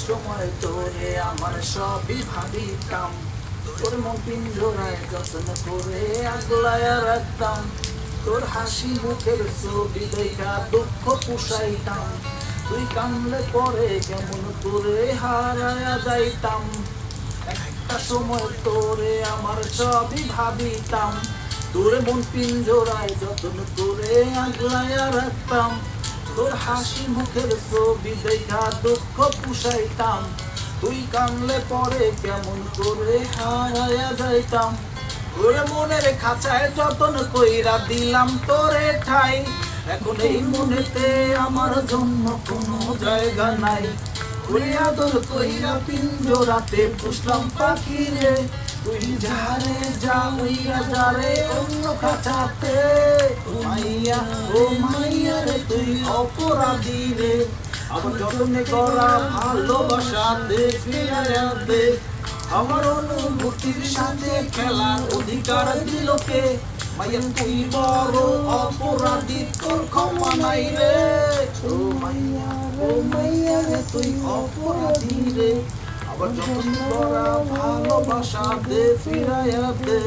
সময় তোরে আমার সবই ভাবিতাম, তোর মন পিঞ্জরায় যত্ন করে আগলায়া রাখতাম, তোর হাসি মুখের ছবি দেখা দুঃখ পুষাইতাম, তুই কামলে পরে কেমন করে হারায়া যাইতাম। একটা সময় তোরে আমার সবই ভাবিতাম, তোর মন পিঞ্জরায় যত্ন করে আগলায়া রাখতাম, তোর হাসি মুখের ছবি দেখা দুঃখ পুষাইতাম, তুই কানলে পরে কেমন করে হারায়া যাইতাম। ওরে মনের খাঁচায় যতন কইরা দিলাম তোরে ঠাই, এখন এই মনেতে আমার জন্য কোনো জায়গা নাই। ওরে আদর কইরা পিঞ্জরাতে পুষলাম পাখি রে, তুই যারে যা হইয়া যারে অন্য খাঁচাতে। ও মাইয়া রে তুই অপরাধী রে, আমার যতনে করা ভালোবাসা দে ফিরাইয়া দে। আমার অনুভূতির সাথে খেলার অধিকার দিল কে? মাইয়া তুই বড় অপরাধী, তোর ক্ষমা নাই রে। ও মাইয়া রে তুই অপরাধী রে, আবার যতনে করা ভালোবাসা দে ফিরাইয়া দে।